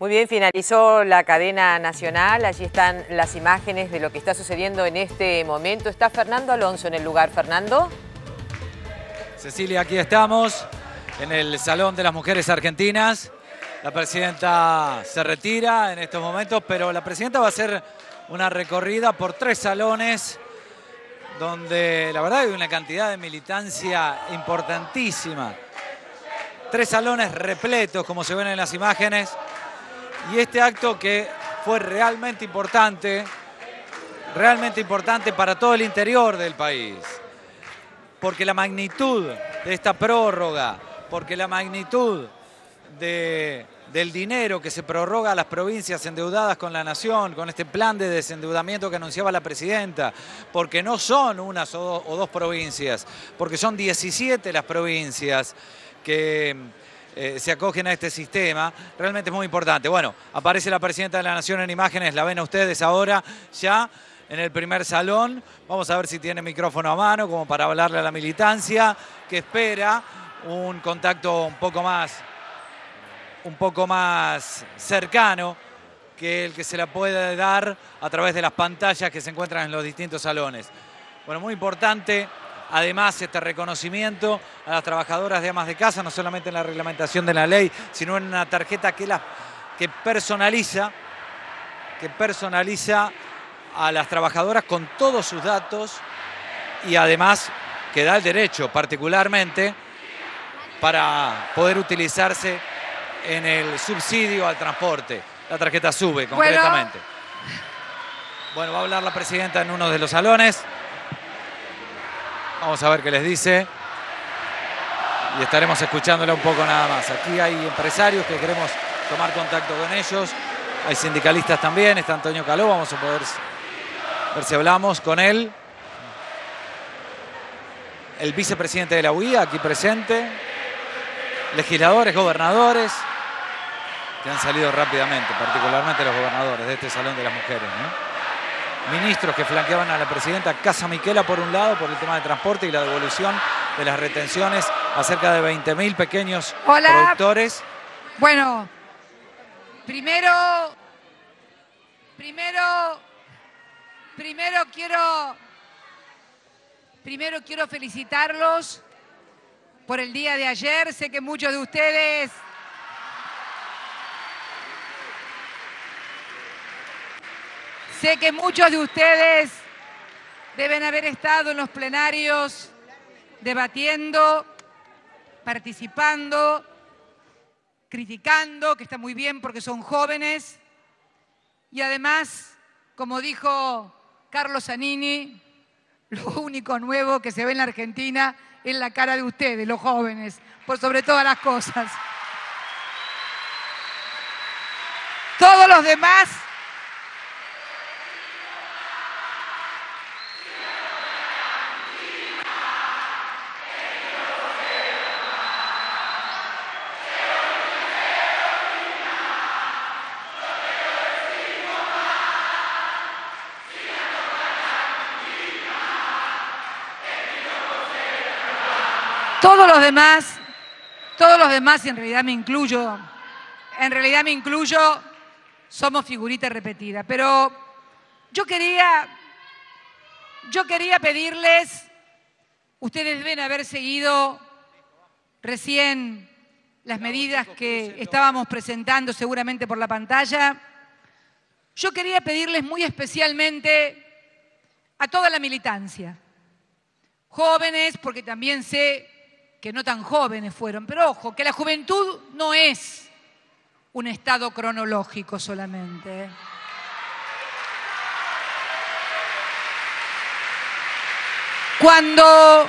Muy bien, finalizó la cadena nacional. Allí están las imágenes de lo que está sucediendo en este momento. Está Fernando Alonso en el lugar. Fernando. Cecilia, aquí estamos en el Salón de las Mujeres Argentinas. La presidenta se retira en estos momentos, pero la presidenta va a hacer una recorrida por 3 salones donde la verdad hay una cantidad de militancia importantísima. 3 salones repletos, como se ven en las imágenes. Y este acto que fue realmente importante para todo el interior del país. Porque la magnitud de esta prórroga, porque la magnitud del dinero que se prorroga a las provincias endeudadas con la nación, con este plan de desendeudamiento que anunciaba la presidenta, porque no son unas o dos provincias, porque son 17 las provincias que se acogen a este sistema, realmente es muy importante. Bueno, aparece la presidenta de la Nación en imágenes, la ven a ustedes ahora ya en el primer salón. Vamos a ver si tiene micrófono a mano como para hablarle a la militancia que espera un contacto un poco más cercano que el que se la puede dar a través de las pantallas que se encuentran en los distintos salones. Bueno, muy importante además este reconocimiento a las trabajadoras de amas de casa, no solamente en la reglamentación de la ley, sino en una tarjeta que personaliza a las trabajadoras con todos sus datos y además que da el derecho particularmente para poder utilizarse en el subsidio al transporte. La tarjeta SUBE concretamente. Bueno, va a hablar la presidenta en uno de los salones. Vamos a ver qué les dice. Y estaremos escuchándola un poco nada más. Aquí hay empresarios que queremos tomar contacto con ellos. Hay sindicalistas también. Está Antonio Caló. Vamos a poder ver si hablamos con él. El vicepresidente de la UIA aquí presente. Legisladores, gobernadores que han salido rápidamente, particularmente los gobernadores de este Salón de las Mujeres, ¿no? Ministros que flanqueaban a la presidenta Casa Miquela por un lado por el tema de transporte y la devolución de las retenciones a cerca de 20.000 pequeños productores. Bueno, primero quiero felicitarlos por el día de ayer. Sé que muchos de ustedes deben haber estado en los plenarios debatiendo, participando, criticando, que está muy bien porque son jóvenes. Y además, como dijo Carlos Zanini, lo único nuevo que se ve en la Argentina es la cara de ustedes, los jóvenes, por sobre todas las cosas. Todos los demás y en realidad me incluyo, somos figurita repetida. Pero yo quería pedirles, ustedes deben haber seguido recién las medidas que estábamos presentando seguramente por la pantalla. Yo quería pedirles muy especialmente a toda la militancia, jóvenes, porque también sé que no tan jóvenes fueron, pero ojo, que la juventud no es un estado cronológico solamente. Cuando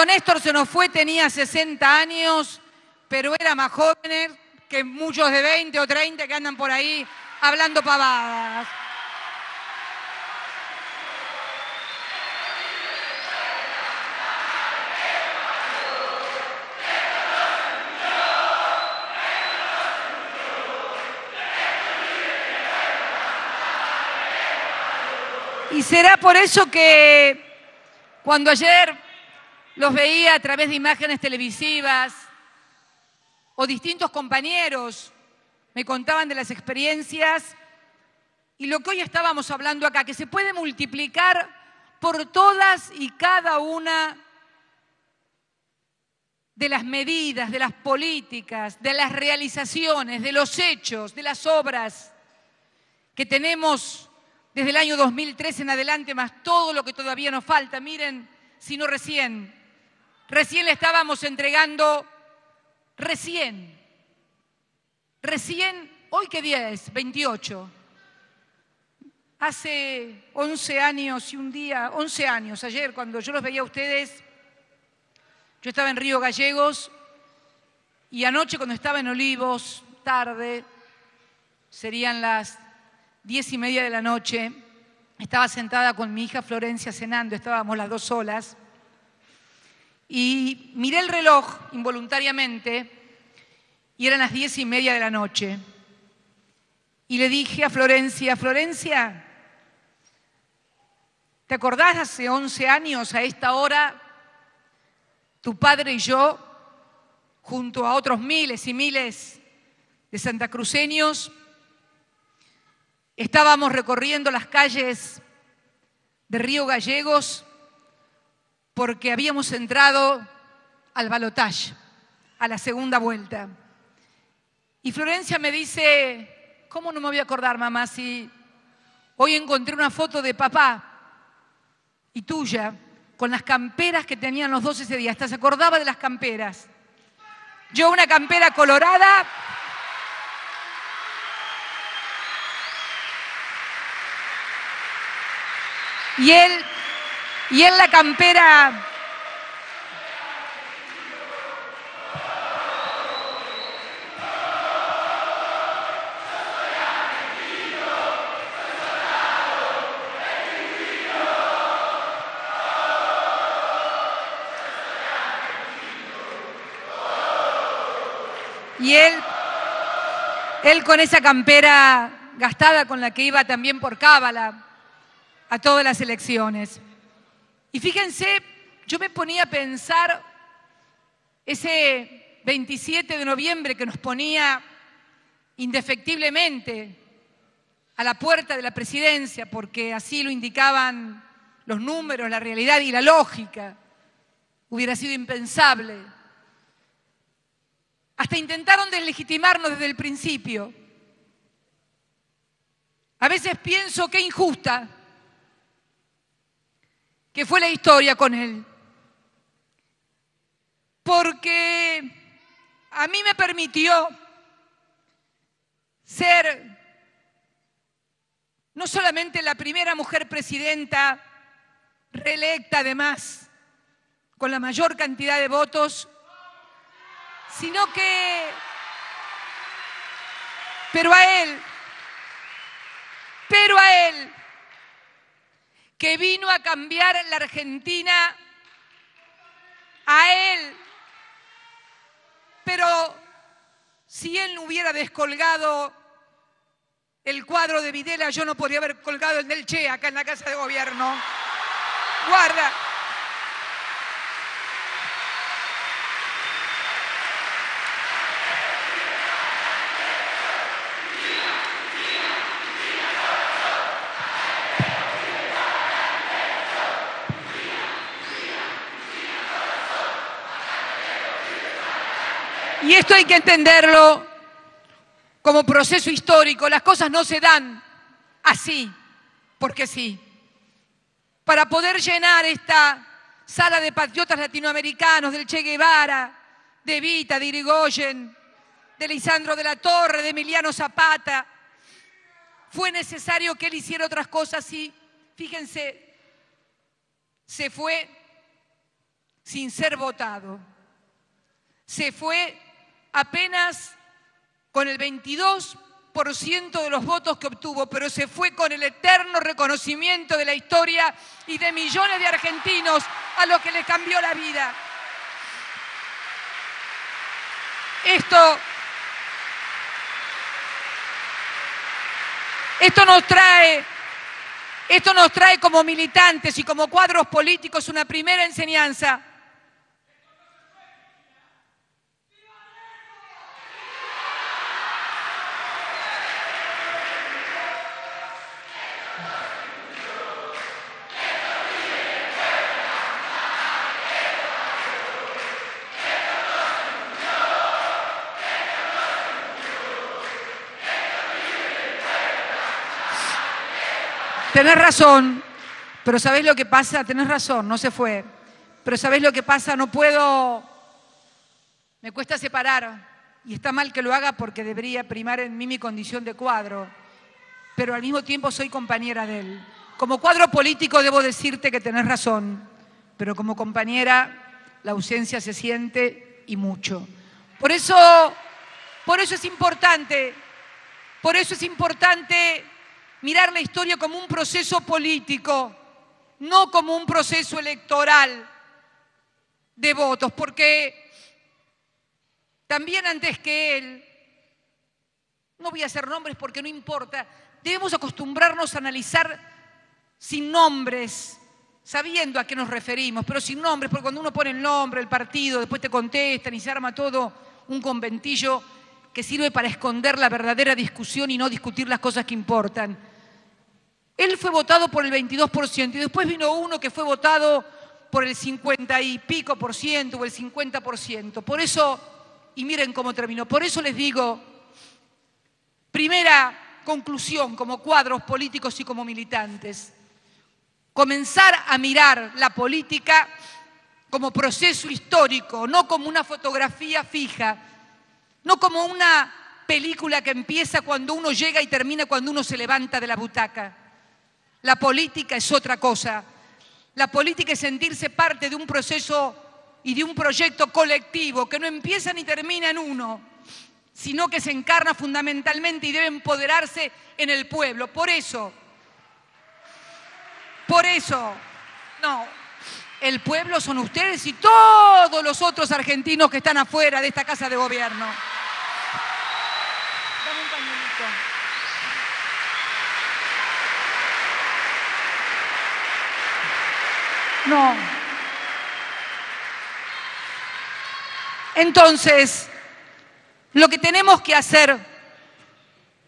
Néstor se nos fue tenía 60 años, pero era más joven que muchos de 20 o 30 que andan por ahí hablando pavadas. Y será por eso que cuando ayer los veía a través de imágenes televisivas o distintos compañeros me contaban de las experiencias y lo que hoy estábamos hablando acá, que se puede multiplicar por todas y cada una de las medidas, de las políticas, de las realizaciones, de los hechos, de las obras que tenemos desde el año 2003 en adelante, más todo lo que todavía nos falta. Miren, si no recién le estábamos entregando, recién, ¿hoy qué día es? 28. Hace 11 años y un día, 11 años, ayer cuando yo los veía a ustedes, yo estaba en Río Gallegos y anoche cuando estaba en Olivos, tarde, serían las 10:30 de la noche, estaba sentada con mi hija Florencia cenando, estábamos las dos solas, y miré el reloj involuntariamente y eran las 10:30 de la noche. Y le dije a Florencia, Florencia, ¿te acordás hace 11 años a esta hora? Tu padre y yo, junto a otros miles y miles de santacruceños, estábamos recorriendo las calles de Río Gallegos porque habíamos entrado al balotaje, a la segunda vuelta. Y Florencia me dice, ¿cómo no me voy a acordar, mamá, si hoy encontré una foto de papá y tuya con las camperas que tenían los dos ese día? Hasta se acordaba de las camperas. Yo una campera colorada y él la campera y él con esa campera gastada con la que iba también por cábala a todas las elecciones. Y fíjense, yo me ponía a pensar ese 27 de noviembre que nos ponía indefectiblemente a la puerta de la presidencia, porque así lo indicaban los números, la realidad y la lógica. Hubiera sido impensable. Hasta intentaron deslegitimarnos desde el principio. A veces pienso qué injusta que fue la historia con él. Porque a mí me permitió ser no solamente la primera mujer presidenta reelecta, además, con la mayor cantidad de votos, sino que, pero a él, que vino a cambiar la Argentina, a él, pero si él no hubiera descolgado el cuadro de Videla, yo no podría haber colgado el del Che acá en la Casa de Gobierno. Guarda. Y esto hay que entenderlo como proceso histórico. Las cosas no se dan así, porque sí. Para poder llenar esta sala de patriotas latinoamericanos, del Che Guevara, de Evita, de Irigoyen, de Lisandro de la Torre, de Emiliano Zapata, fue necesario que él hiciera otras cosas y, fíjense, se fue sin ser votado. Se fue apenas con el 22% de los votos que obtuvo, pero se fue con el eterno reconocimiento de la historia y de millones de argentinos a los que le cambió la vida. Esto nos trae como militantes y como cuadros políticos una primera enseñanza. tenés razón, pero ¿sabés lo que pasa? Tenés razón, no se fue. Pero ¿sabés lo que pasa? No puedo, me cuesta separar. Y está mal que lo haga porque debería primar en mí mi condición de cuadro. Pero al mismo tiempo soy compañera de él. Como cuadro político debo decirte que tenés razón. Pero como compañera la ausencia se siente y mucho. Por eso es importante mirar la historia como un proceso político, no como un proceso electoral de votos, porque también antes que él, no voy a hacer nombres porque no importa, debemos acostumbrarnos a analizar sin nombres, sabiendo a qué nos referimos, pero sin nombres, porque cuando uno pone el nombre, el partido, después te contestan y se arma todo un conventillo que sirve para esconder la verdadera discusión y no discutir las cosas que importan. Él fue votado por el 22% y después vino uno que fue votado por el 50 y pico por ciento o el 50%. Por eso, y miren cómo terminó, por eso les digo, primera conclusión como cuadros políticos y como militantes, comenzar a mirar la política como proceso histórico, no como una fotografía fija, no como una película que empieza cuando uno llega y termina cuando uno se levanta de la butaca. La política es otra cosa. La política es sentirse parte de un proceso y de un proyecto colectivo que no empieza ni termina en uno, sino que se encarna fundamentalmente y debe empoderarse en el pueblo. Por eso, no, el pueblo son ustedes y todos los otros argentinos que están afuera de esta casa de gobierno. Dame un pañuelito. No. Entonces, lo que tenemos que hacer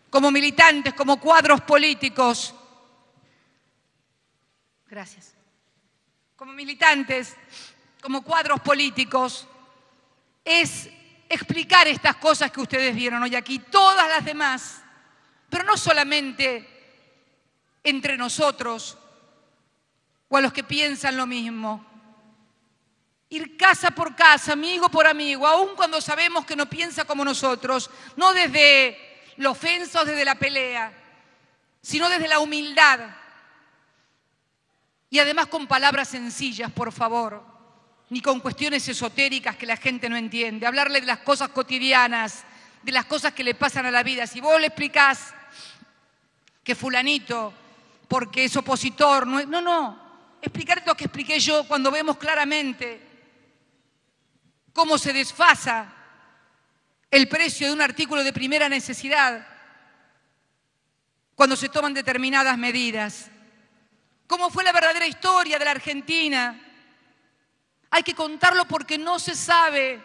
como militantes, como cuadros políticos, gracias, como militantes, como cuadros políticos, es explicar estas cosas que ustedes vieron hoy aquí, todas las demás, pero no solamente entre nosotros o a los que piensan lo mismo. Ir casa por casa, amigo por amigo, aun cuando sabemos que no piensa como nosotros, no desde la ofensa o desde la pelea, sino desde la humildad. Y además con palabras sencillas, por favor, ni con cuestiones esotéricas que la gente no entiende. Hablarle de las cosas cotidianas, de las cosas que le pasan a la vida. Si vos le explicás que fulanito, porque es opositor, no. Explicar lo que expliqué yo cuando vemos claramente cómo se desfasa el precio de un artículo de primera necesidad cuando se toman determinadas medidas. ¿Cómo fue la verdadera historia de la Argentina? Hay que contarlo porque no se sabe.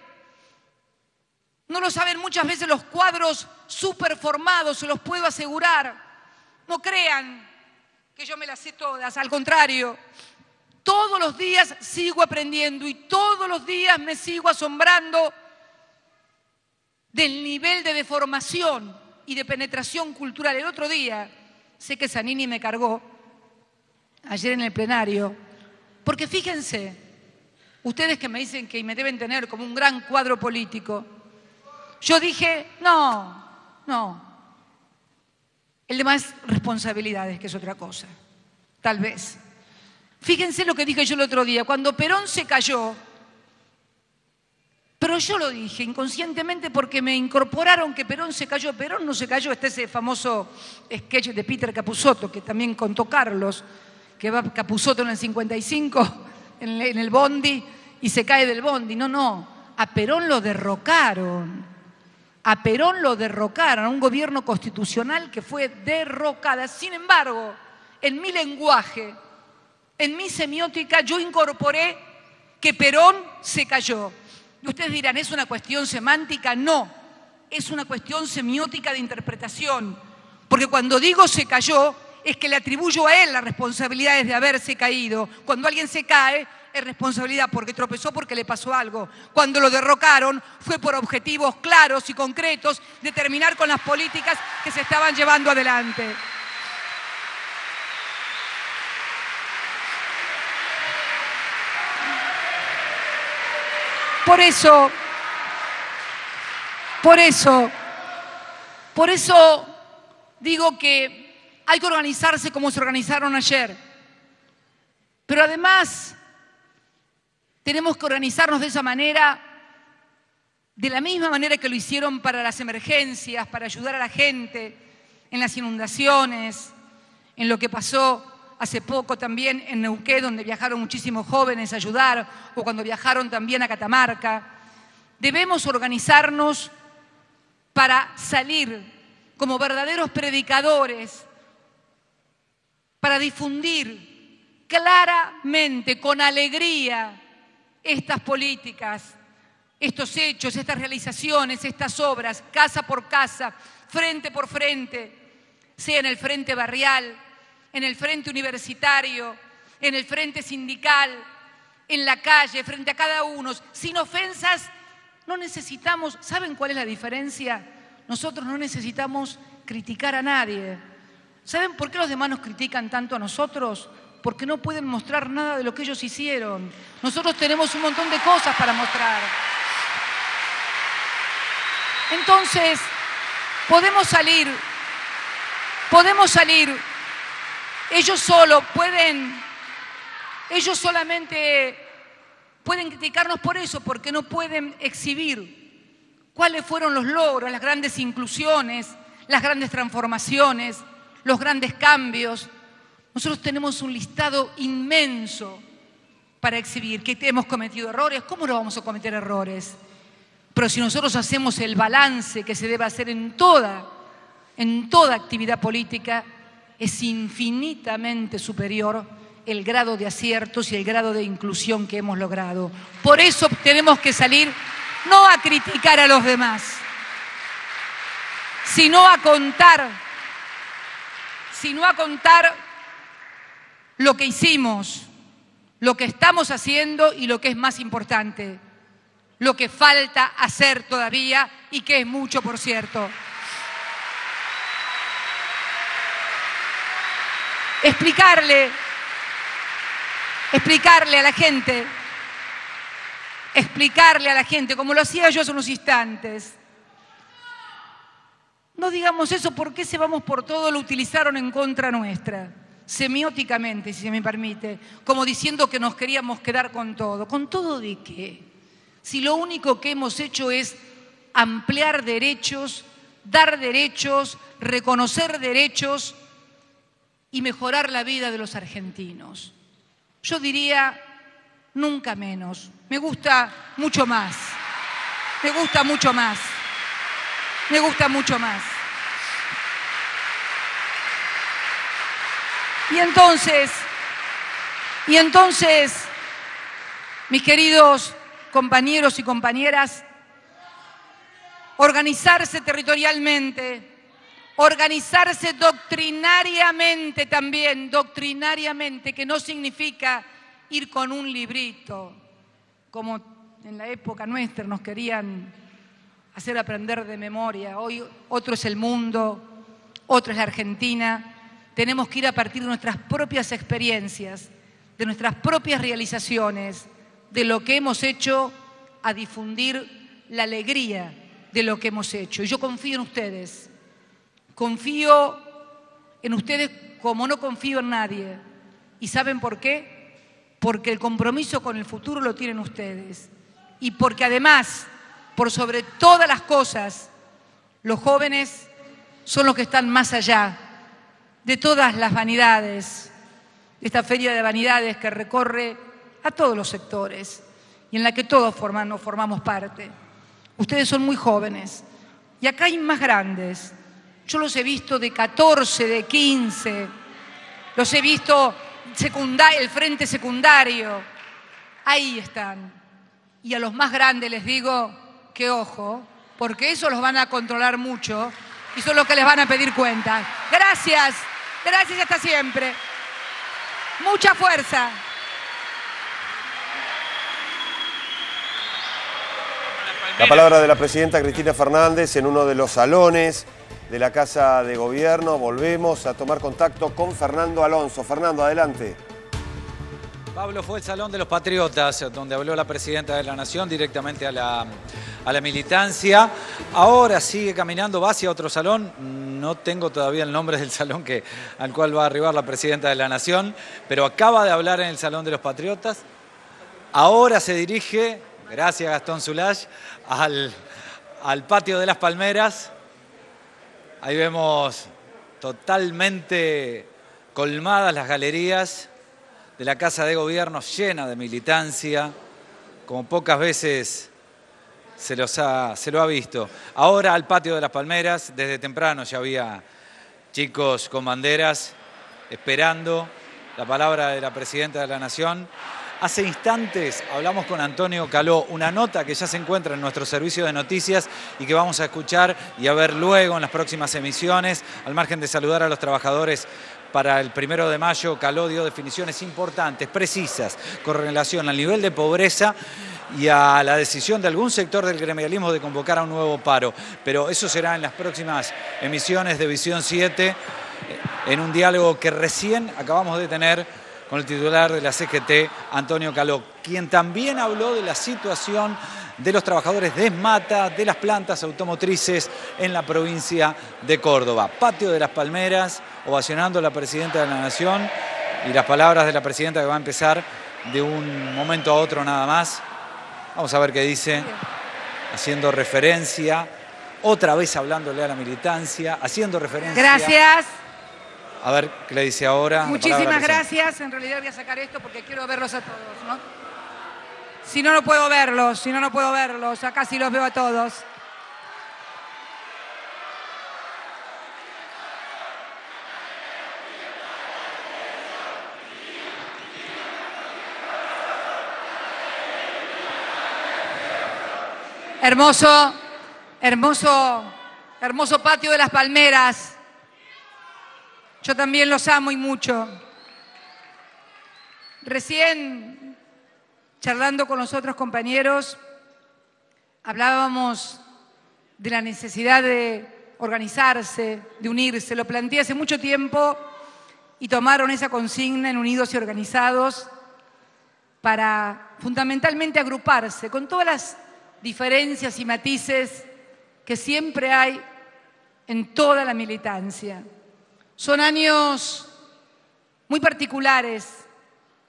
No lo saben muchas veces los cuadros superformados, se los puedo asegurar. No crean que yo me las sé todas, al contrario. Todos los días sigo aprendiendo y todos los días me sigo asombrando del nivel de deformación y de penetración cultural. El otro día, sé que Zanini me cargó, ayer en el plenario, porque fíjense, ustedes que me dicen que me deben tener como un gran cuadro político, yo dije, no, el de más responsabilidades, que es otra cosa, tal vez. Fíjense lo que dije yo el otro día, cuando Perón se cayó, pero yo lo dije inconscientemente porque me incorporaron que Perón se cayó. Perón no se cayó, está ese famoso sketch de Peter Capusotto, que también contó Carlos, que va Capusotto en el 55, en el bondi, y se cae del bondi. No, a Perón lo derrocaron. A Perón lo derrocaron, a un gobierno constitucional que fue derrocada. Sin embargo, en mi lenguaje, en mi semiótica, yo incorporé que Perón se cayó. Y ustedes dirán, ¿es una cuestión semántica? No, es una cuestión semiótica de interpretación. Porque cuando digo se cayó, es que le atribuyo a él las responsabilidades de haberse caído. Cuando alguien se cae, es responsabilidad porque tropezó, porque le pasó algo. Cuando lo derrocaron, fue por objetivos claros y concretos de terminar con las políticas que se estaban llevando adelante. Por eso digo que hay que organizarse como se organizaron ayer. Pero además tenemos que organizarnos de esa manera, de la misma manera que lo hicieron para las emergencias, para ayudar a la gente en las inundaciones, en lo que pasó hace poco también en Neuquén, donde viajaron muchísimos jóvenes a ayudar, o cuando viajaron también a Catamarca. Debemos organizarnos para salir como verdaderos predicadores, para difundir claramente, con alegría, estas políticas, estos hechos, estas realizaciones, estas obras, casa por casa, frente por frente, sea en el frente barrial, en el frente universitario, en el frente sindical, en la calle, frente a cada uno, sin ofensas. No necesitamos, ¿saben cuál es la diferencia? Nosotros no necesitamos criticar a nadie. ¿Saben por qué los demás nos critican tanto a nosotros? Porque no pueden mostrar nada de lo que ellos hicieron. Nosotros tenemos un montón de cosas para mostrar. Entonces, podemos salir. Ellos solamente pueden criticarnos por eso, porque no pueden exhibir cuáles fueron los logros, las grandes inclusiones, las grandes transformaciones, los grandes cambios. Nosotros tenemos un listado inmenso para exhibir. ¿Que hemos cometido errores? ¿Cómo no vamos a cometer errores? Pero si nosotros hacemos el balance que se debe hacer en toda actividad política, es infinitamente superior el grado de aciertos y el grado de inclusión que hemos logrado. Por eso tenemos que salir no a criticar a los demás, sino a contar lo que hicimos, lo que estamos haciendo y lo que es más importante, lo que falta hacer todavía y que es mucho, por cierto. Explicarle a la gente, como lo hacía yo hace unos instantes. No digamos eso, porque ese vamos por todo lo utilizaron en contra nuestra, semióticamente, si se me permite, como diciendo que nos queríamos quedar con todo. ¿Con todo de qué? Si lo único que hemos hecho es ampliar derechos, dar derechos, reconocer derechos y mejorar la vida de los argentinos. Yo diría, nunca menos. Me gusta mucho más. Me gusta mucho más. Me gusta mucho más. Y entonces, mis queridos compañeros y compañeras, organizarse territorialmente, organizarse doctrinariamente también, que no significa ir con un librito, como en la época nuestra nos querían hacer aprender de memoria. Hoy otro es el mundo, otro es la Argentina. Tenemos que ir a partir de nuestras propias experiencias, de nuestras propias realizaciones, de lo que hemos hecho, a difundir la alegría de lo que hemos hecho. Y yo confío en ustedes. Confío en ustedes como no confío en nadie. ¿Y saben por qué? Porque el compromiso con el futuro lo tienen ustedes. Y porque además, por sobre todas las cosas, los jóvenes son los que están más allá de todas las vanidades, de esta feria de vanidades que recorre a todos los sectores y en la que todos formamos parte. Ustedes son muy jóvenes y acá hay más grandes. Yo los he visto de 14, de 15, los he visto el frente secundario. Ahí están. Y a los más grandes les digo que ojo, porque eso los van a controlar mucho y son los que les van a pedir cuentas. Gracias, gracias y hasta siempre. Mucha fuerza. La palabra de la presidenta Cristina Fernández en uno de los salones de la Casa de Gobierno. Volvemos a tomar contacto con Fernando Alonso. Fernando, adelante. Pablo, fue el Salón de los Patriotas, donde habló la Presidenta de la Nación directamente a la militancia. Ahora sigue caminando, va hacia otro salón. No tengo todavía el nombre del salón al cual va a arribar la Presidenta de la Nación, pero acaba de hablar en el Salón de los Patriotas. Ahora se dirige, gracias Gastón Zulay, al Patio de las Palmeras. Ahí vemos totalmente colmadas las galerías de la Casa de Gobierno, llena de militancia, como pocas veces se lo ha visto. Ahora al Patio de las Palmeras, desde temprano ya había chicos con banderas esperando la palabra de la Presidenta de la Nación. Hace instantes hablamos con Antonio Caló, una nota que ya se encuentra en nuestro servicio de noticias y que vamos a escuchar y a ver luego en las próximas emisiones. Al margen de saludar a los trabajadores para el 1 de mayo, Caló dio definiciones importantes, precisas, con relación al nivel de pobreza y a la decisión de algún sector del gremialismo de convocar a un nuevo paro. Pero eso será en las próximas emisiones de Visión 7, en un diálogo que recién acabamos de tener con el titular de la CGT, Antonio Caló, quien también habló de la situación de los trabajadores de ESMATA, de las plantas automotrices en la provincia de Córdoba. Patio de las Palmeras, ovacionando a la Presidenta de la Nación y las palabras de la Presidenta que va a empezar de un momento a otro nada más. Vamos a ver qué dice, haciendo referencia, otra vez hablándole a la militancia, haciendo referencia... Gracias. A ver qué le dice ahora. Muchísimas gracias. En realidad voy a sacar esto porque quiero verlos a todos, ¿no? Si no, no puedo verlos. Acá sí los veo a todos. Hermoso, hermoso, hermoso Patio de las Palmeras. Yo también los amo y mucho. Recién, charlando con los otros compañeros, hablábamos de la necesidad de organizarse, de unirse. Lo planteé hace mucho tiempo y tomaron esa consigna en Unidos y Organizados para fundamentalmente agruparse con todas las diferencias y matices que siempre hay en toda la militancia. Son años muy particulares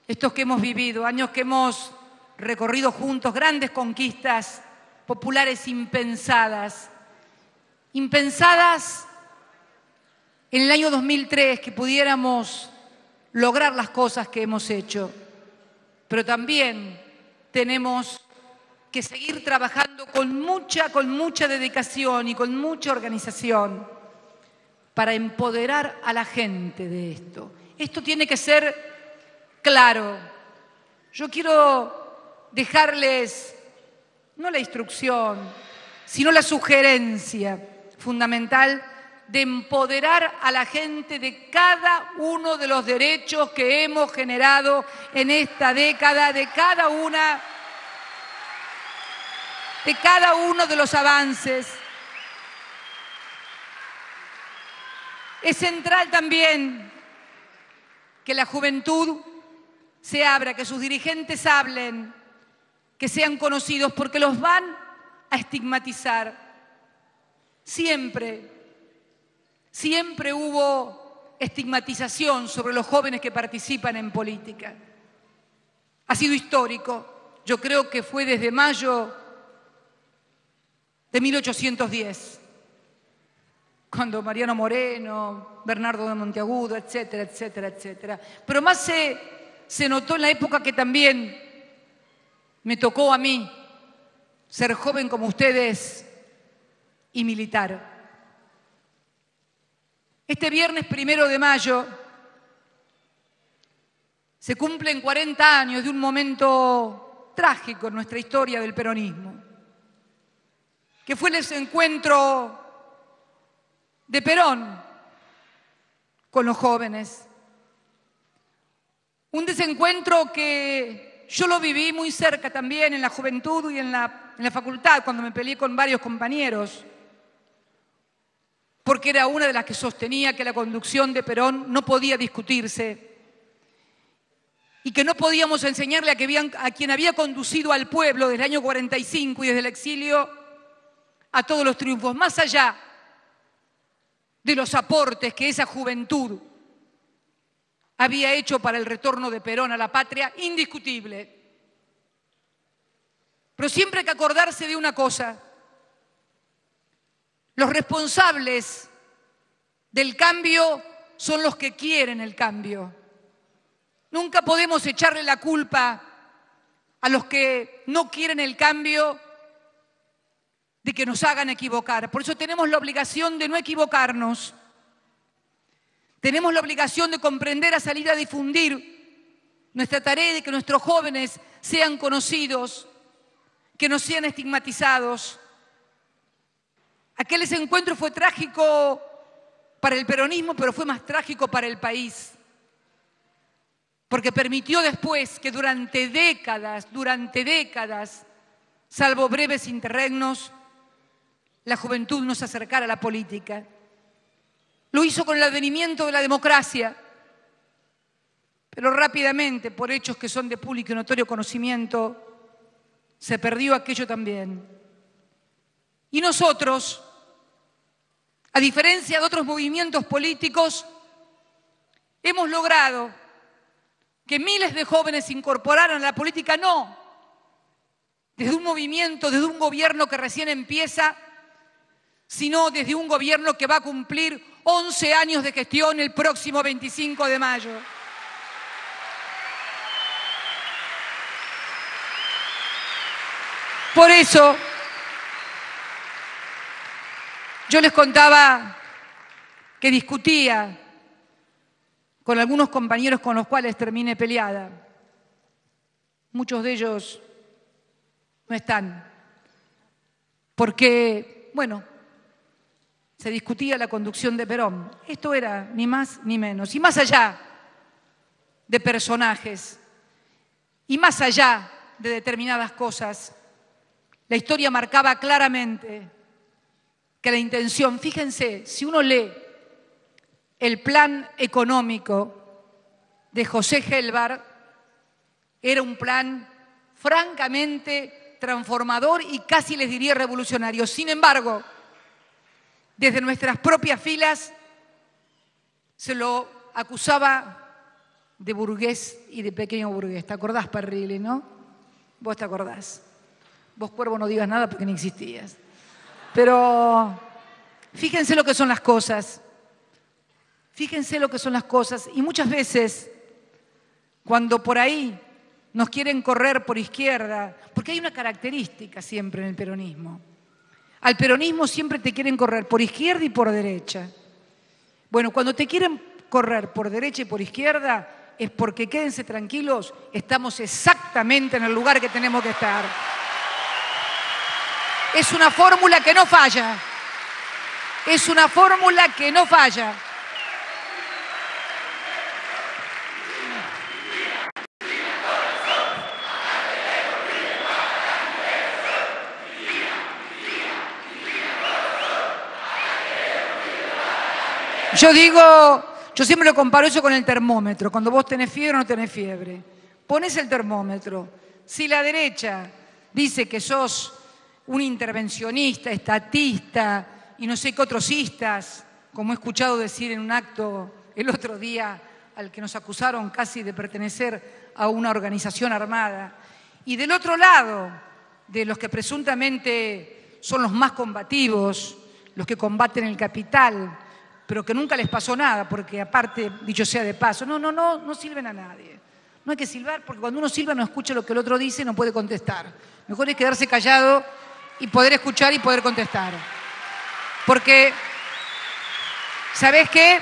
estos que hemos vivido, años que hemos recorrido juntos, grandes conquistas populares impensadas. Impensadas en el año 2003, que pudiéramos lograr las cosas que hemos hecho. Pero también tenemos que seguir trabajando con mucha dedicación y con mucha organización para empoderar a la gente de esto. Esto tiene que ser claro. Yo quiero dejarles, no la instrucción, sino la sugerencia fundamental de empoderar a la gente de cada uno de los derechos que hemos generado en esta década, de cada uno de los avances. Es central también que la juventud se abra, que sus dirigentes hablen, que sean conocidos, porque los van a estigmatizar. Siempre hubo estigmatización sobre los jóvenes que participan en política. Ha sido histórico. Yo creo que fue desde mayo de 1810. Cuando Mariano Moreno, Bernardo de Monteagudo, etcétera, etcétera, etcétera. Pero más se notó en la época que también me tocó a mí ser joven como ustedes y militar. Este viernes 1 de mayo se cumplen 40 años de un momento trágico en nuestra historia del peronismo, que fue el desencuentro de Perón con los jóvenes. Un desencuentro que yo lo viví muy cerca también en la juventud y en la facultad, cuando me peleé con varios compañeros, porque era una de las que sostenía que la conducción de Perón no podía discutirse y que no podíamos enseñarle a quien había conducido al pueblo desde el año 45 y desde el exilio a todos los triunfos, más allá de los aportes que esa juventud había hecho para el retorno de Perón a la patria, indiscutible. Pero siempre hay que acordarse de una cosa: los responsables del cambio son los que quieren el cambio. Nunca podemos echarle la culpa a los que no quieren el cambio de que nos hagan equivocar. Por eso tenemos la obligación de no equivocarnos. Tenemos la obligación de comprender, a salir a difundir nuestra tarea de que nuestros jóvenes sean conocidos, que no sean estigmatizados. Aquel encuentro fue trágico para el peronismo, pero fue más trágico para el país, porque permitió después que durante décadas, salvo breves interregnos, la juventud nos acercara a la política. Lo hizo con el advenimiento de la democracia, pero rápidamente, por hechos que son de público y notorio conocimiento, se perdió aquello también. Y nosotros, a diferencia de otros movimientos políticos, hemos logrado que miles de jóvenes se incorporaran a la política, no desde un movimiento, desde un gobierno que recién empieza, sino desde un gobierno que va a cumplir 11 años de gestión el próximo 25 de mayo. Por eso, yo les contaba que discutía con algunos compañeros con los cuales terminé peleada. Muchos de ellos no están, porque, bueno, se discutía la conducción de Perón. Esto era ni más ni menos. Y más allá de personajes, y más allá de determinadas cosas, la historia marcaba claramente que la intención, fíjense, si uno lee el plan económico de José Gelbar, era un plan francamente transformador y casi les diría revolucionario. Sin embargo, desde nuestras propias filas se lo acusaba de burgués y de pequeño burgués. ¿Te acordás, Parrilli, no? Vos te acordás. Vos, Cuervo, no digas nada porque ni existías. Pero fíjense lo que son las cosas. Fíjense lo que son las cosas. Y muchas veces, cuando por ahí nos quieren correr por izquierda, porque hay una característica siempre en el peronismo. Al peronismo siempre te quieren correr por izquierda y por derecha. Bueno, cuando te quieren correr por derecha y por izquierda, es porque, quédense tranquilos, estamos exactamente en el lugar que tenemos que estar. Es una fórmula que no falla. Es una fórmula que no falla. Yo siempre lo comparo eso con el termómetro. Cuando vos tenés fiebre o no tenés fiebre, pones el termómetro. Si la derecha dice que sos un intervencionista, estatista y no sé qué otros istas, como he escuchado decir en un acto el otro día al que nos acusaron casi de pertenecer a una organización armada, y del otro lado, de los que presuntamente son los más combativos, los que combaten el capital, pero que nunca les pasó nada, porque aparte, dicho sea de paso, no sirven a nadie. No hay que silbar, porque cuando uno silba no escucha lo que el otro dice y no puede contestar. Mejor es quedarse callado y poder escuchar y poder contestar. Porque, ¿sabés qué?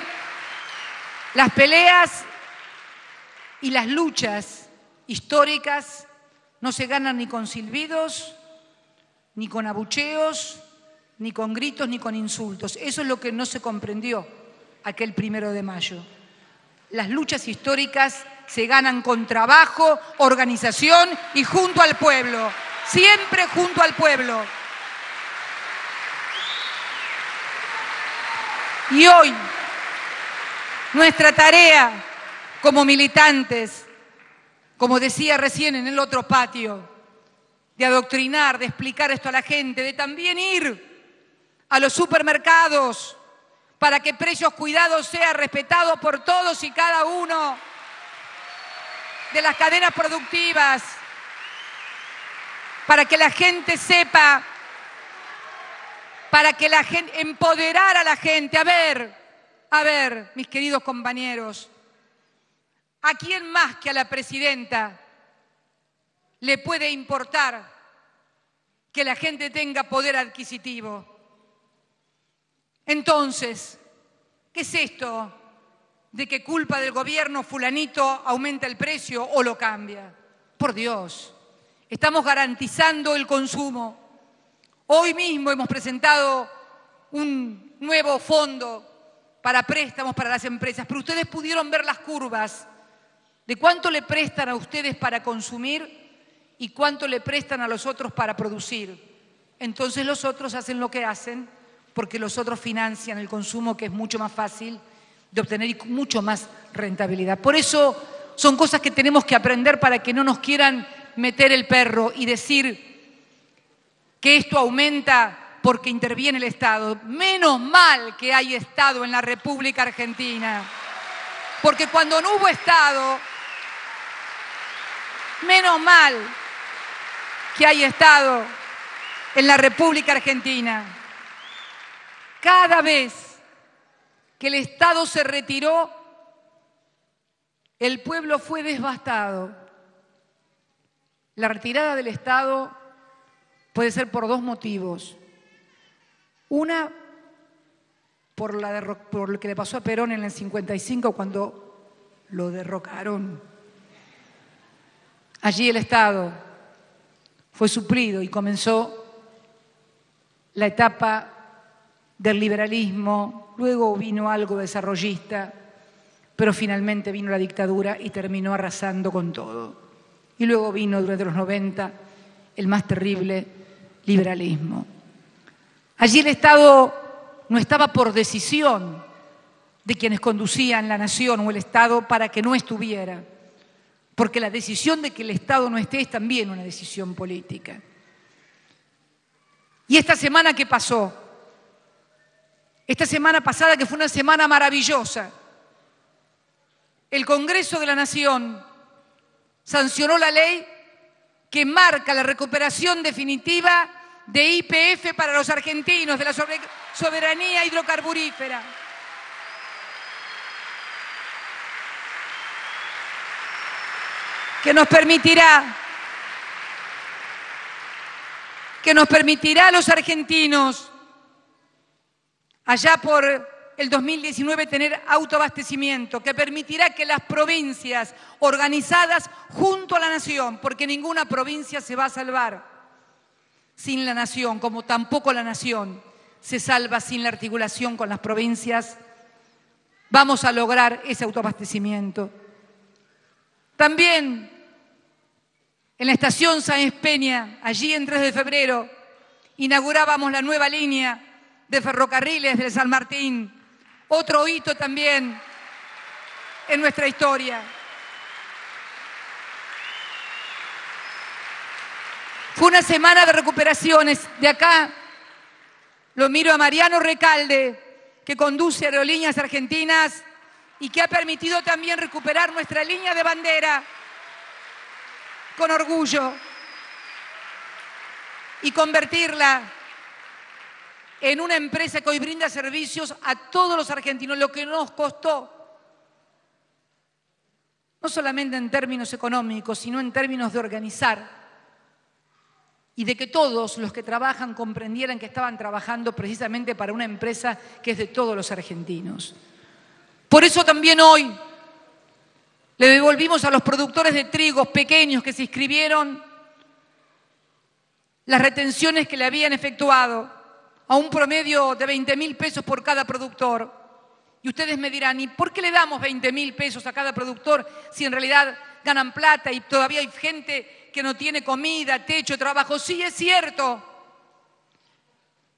Las peleas y las luchas históricas no se ganan ni con silbidos, ni con abucheos, ni con gritos, ni con insultos. Eso es lo que no se comprendió aquel 1 de mayo. Las luchas históricas se ganan con trabajo, organización y junto al pueblo. Siempre junto al pueblo. Y hoy, nuestra tarea como militantes como decía recién en el otro patio, de adoctrinar, de explicar esto a la gente, de también ir a los supermercados para que Precios Cuidados sea respetado por todos y cada uno de las cadenas productivas, para que la gente sepa, para que la gente, empoderar a la gente. A ver, mis queridos compañeros, ¿a quién más que a la presidenta le puede importar que la gente tenga poder adquisitivo? Entonces, ¿qué es esto de que culpa del gobierno fulanito aumenta el precio o lo cambia? Por Dios, estamos garantizando el consumo. Hoy mismo hemos presentado un nuevo fondo para préstamos para las empresas, pero ustedes pudieron ver las curvas de cuánto le prestan a ustedes para consumir y cuánto le prestan a los otros para producir. Entonces los otros hacen lo que hacen porque los otros financian el consumo, que es mucho más fácil de obtener y con mucho más rentabilidad. Por eso son cosas que tenemos que aprender para que no nos quieran meter el perro y decir que esto aumenta porque interviene el Estado. Menos mal que hay Estado en la República Argentina, porque cuando no hubo Estado, menos mal que hay Estado en la República Argentina. Cada vez que el Estado se retiró, el pueblo fue devastado. La retirada del Estado puede ser por dos motivos. Una, por lo que le pasó a Perón en el 55 cuando lo derrocaron. Allí el Estado fue suplido y comenzó la etapa del liberalismo, luego vino algo desarrollista, pero finalmente vino la dictadura y terminó arrasando con todo. Y luego vino durante los 90 el más terrible liberalismo. Allí el Estado no estaba por decisión de quienes conducían la nación o el Estado para que no estuviera, porque la decisión de que el Estado no esté es también una decisión política. ¿Y esta semana qué pasó? Esta semana pasada, que fue una semana maravillosa, el Congreso de la Nación sancionó la ley que marca la recuperación definitiva de YPF para los argentinos, de la soberanía hidrocarburífera. Que nos permitirá a los argentinos, allá por el 2019, tener autoabastecimiento, que permitirá que las provincias organizadas junto a la nación, porque ninguna provincia se va a salvar sin la nación, como tampoco la nación se salva sin la articulación con las provincias, vamos a lograr ese autoabastecimiento. También en la estación Sáenz Peña, allí en 3 de febrero, inaugurábamos la nueva línea de ferrocarriles de San Martín, otro hito también en nuestra historia. Fue una semana de recuperaciones. De acá lo miro a Mariano Recalde, que conduce Aerolíneas Argentinas y que ha permitido también recuperar nuestra línea de bandera con orgullo y convertirla en una empresa que hoy brinda servicios a todos los argentinos, lo que nos costó, no solamente en términos económicos, sino en términos de organizar y de que todos los que trabajan comprendieran que estaban trabajando precisamente para una empresa que es de todos los argentinos. Por eso también hoy le devolvimos a los productores de trigos pequeños que se inscribieron las retenciones que le habían efectuado a un promedio de 20.000 pesos por cada productor. Y ustedes me dirán, ¿y por qué le damos 20.000 pesos a cada productor si en realidad ganan plata y todavía hay gente que no tiene comida, techo, trabajo? Sí, es cierto.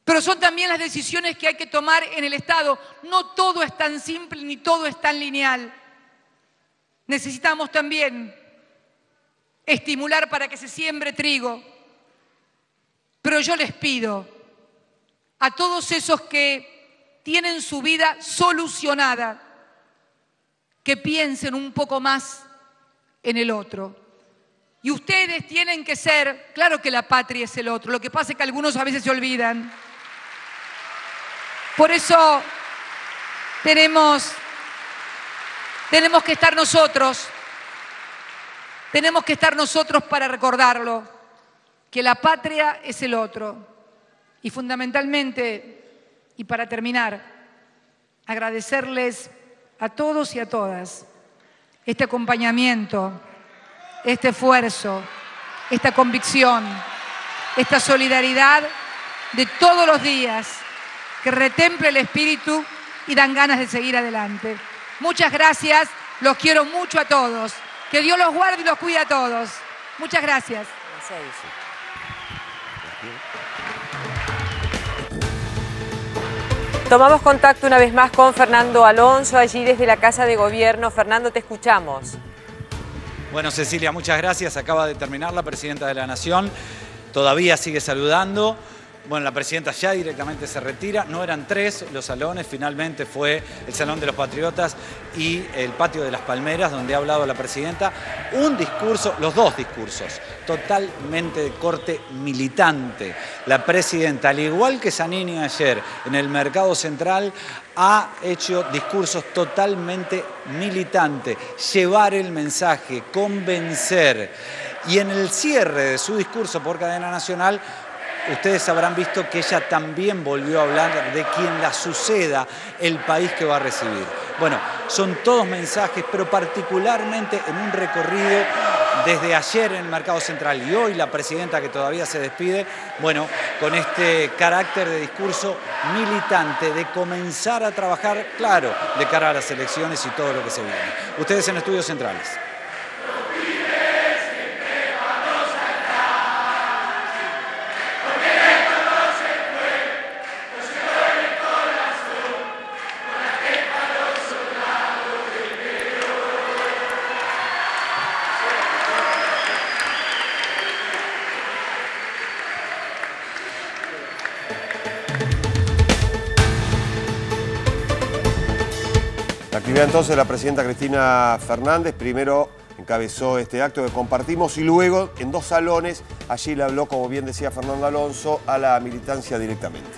Pero son también las decisiones que hay que tomar en el Estado. No todo es tan simple ni todo es tan lineal. Necesitamos también estimular para que se siembre trigo. Pero yo les pido a todos esos que tienen su vida solucionada, que piensen un poco más en el otro. Y ustedes tienen que ser, claro que la patria es el otro, lo que pasa es que algunos a veces se olvidan. Por eso tenemos que estar nosotros para recordarlo, que la patria es el otro. Y fundamentalmente, y para terminar, agradecerles a todos y a todas este acompañamiento, este esfuerzo, esta convicción, esta solidaridad de todos los días que retemple el espíritu y dan ganas de seguir adelante. Muchas gracias, los quiero mucho a todos. Que Dios los guarde y los cuide a todos. Muchas gracias. Tomamos contacto una vez más con Fernando Alonso, allí desde la Casa de Gobierno. Fernando, te escuchamos. Bueno, Cecilia, muchas gracias. Acaba de terminar la Presidenta de la Nación. Todavía sigue saludando. Bueno, la Presidenta ya directamente se retira. No eran 3 los salones, finalmente fue el Salón de los Patriotas y el Patio de las Palmeras, donde ha hablado la Presidenta. Un discurso, los dos discursos, totalmente de corte militante. La Presidenta, al igual que Zanini ayer en el Mercado Central, ha hecho discursos totalmente militantes. Llevar el mensaje, convencer. Y en el cierre de su discurso por cadena nacional, ustedes habrán visto que ella también volvió a hablar de quien la suceda, el país que va a recibir. Bueno, son todos mensajes, pero particularmente en un recorrido desde ayer en el Mercado Central y hoy la Presidenta que todavía se despide, bueno, con este carácter de discurso militante, de comenzar a trabajar, claro, de cara a las elecciones y todo lo que se viene. Ustedes en Estudios Centrales. La actividad entonces de la Presidenta Cristina Fernández, primero encabezó este acto que compartimos y luego en 2 salones, allí le habló, como bien decía Fernando Alonso, a la militancia directamente.